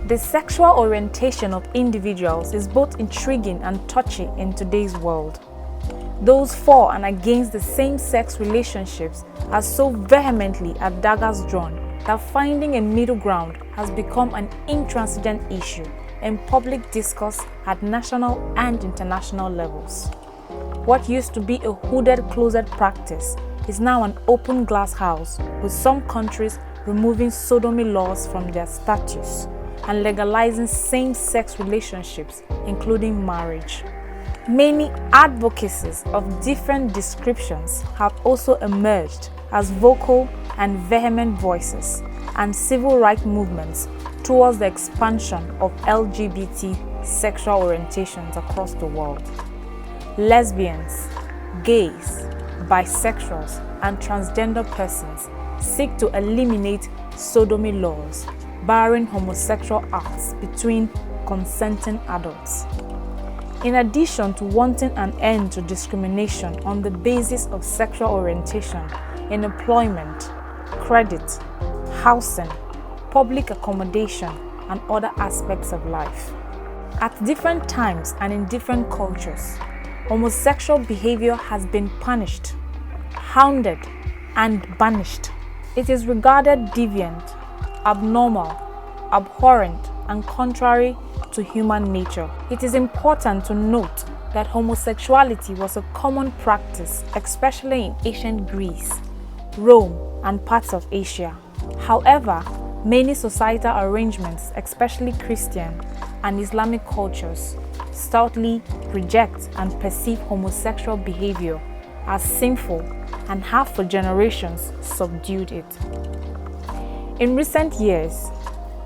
The sexual orientation of individuals is both intriguing and touchy in today's world. Those for and against the same-sex relationships are so vehemently at daggers drawn that finding a middle ground has become an intransigent issue in public discourse at national and international levels. What used to be a hooded closet practice is now an open glass house, with some countries removing sodomy laws from their statutes and legalizing same-sex relationships, including marriage. Many advocacies of different descriptions have also emerged as vocal and vehement voices and civil rights movements towards the expansion of LGBT sexual orientations across the world. Lesbians, gays, bisexuals, and transgender persons seek to eliminate sodomy laws, barring homosexual acts between consenting adults. In addition to wanting an end to discrimination on the basis of sexual orientation in employment, credit, housing, public accommodation, and other aspects of life. At different times and in different cultures, homosexual behavior has been punished, hounded, and banished. It is regarded deviant, abnormal, abhorrent, and contrary to human nature. It is important to note that homosexuality was a common practice, especially in ancient Greece, Rome, and parts of Asia. However, many societal arrangements, especially Christian and Islamic cultures, stoutly reject and perceive homosexual behavior as sinful and have for generations subdued it. In recent years,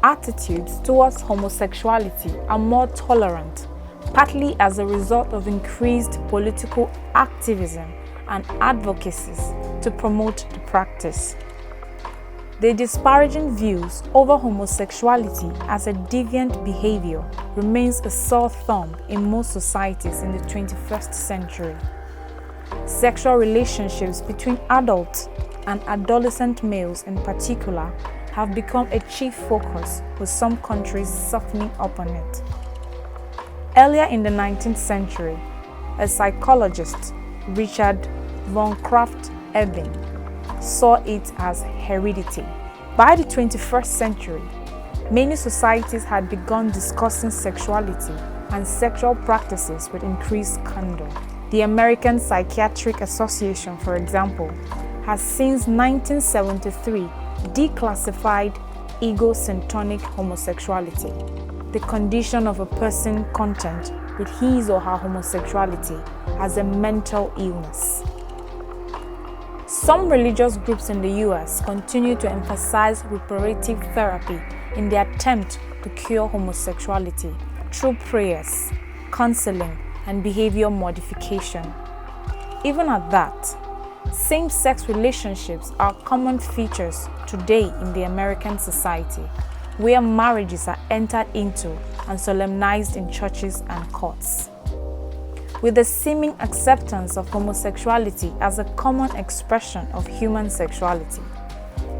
attitudes towards homosexuality are more tolerant, partly as a result of increased political activism and advocacies to promote the practice. The disparaging views over homosexuality as a deviant behavior remains a sore thumb in most societies in the 21st century. Sexual relationships between adults and adolescent males in particular have become a chief focus, with some countries softening up on it. Earlier in the 19th century, a psychologist, Richard von Krafft-Ebing, saw it as heredity. By the 21st century, many societies had begun discussing sexuality and sexual practices with increased candor. The American Psychiatric Association, for example, has since 1973 declassified egocentric homosexuality, the condition of a person content with his or her homosexuality, as a mental illness. Some religious groups in the US continue to emphasize reparative therapy in their attempt to cure homosexuality through prayers, counseling, and behavior modification. Even at that, same-sex relationships are common features today in the American society, where marriages are entered into and solemnized in churches and courts. With the seeming acceptance of homosexuality as a common expression of human sexuality,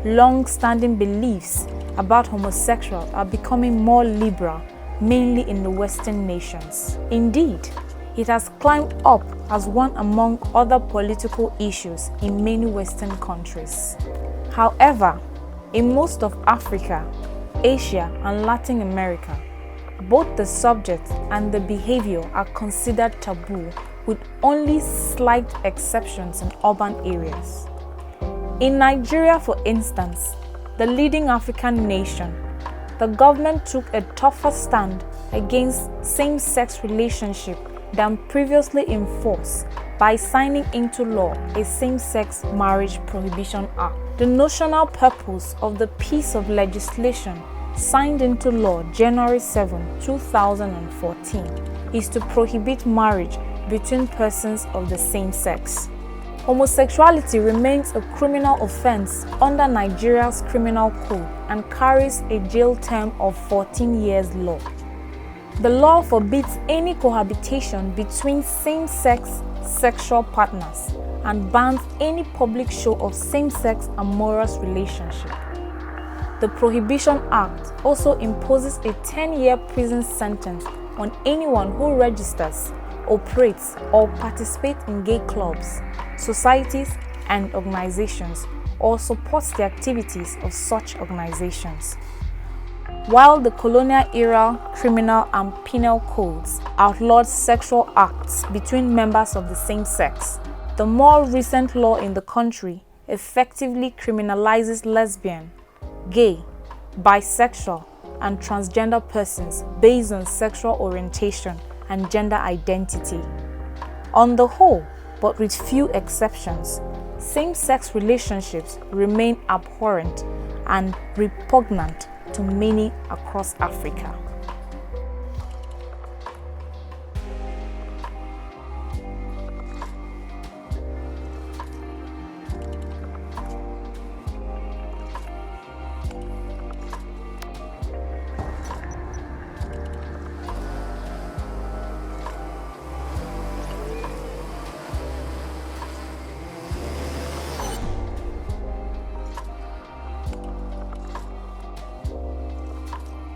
long-standing beliefs about homosexuals are becoming more liberal, mainly in the Western nations. Indeed, it has climbed up as one among other political issues in many Western countries. However, in most of Africa, Asia, and Latin America, both the subject and the behavior are considered taboo, with only slight exceptions in urban areas. In Nigeria, for instance, the leading African nation, the government took a tougher stand against same-sex relationships than previously enforced by signing into law a same-sex marriage prohibition act. The notional purpose of the piece of legislation signed into law January 7, 2014 is to prohibit marriage between persons of the same sex. Homosexuality remains a criminal offense under Nigeria's criminal code and carries a jail term of 14 years law. The law forbids any cohabitation between same-sex sexual partners and bans any public show of same-sex amorous relationship. The Prohibition Act also imposes a 10-year prison sentence on anyone who registers, operates, or participates in gay clubs, societies, and organizations, or supports the activities of such organizations. While the colonial-era criminal and penal codes outlawed sexual acts between members of the same sex, the more recent law in the country effectively criminalizes lesbian, gay, bisexual, and transgender persons based on sexual orientation and gender identity. On the whole, but with few exceptions, same-sex relationships remain abhorrent and repugnant to many across Africa.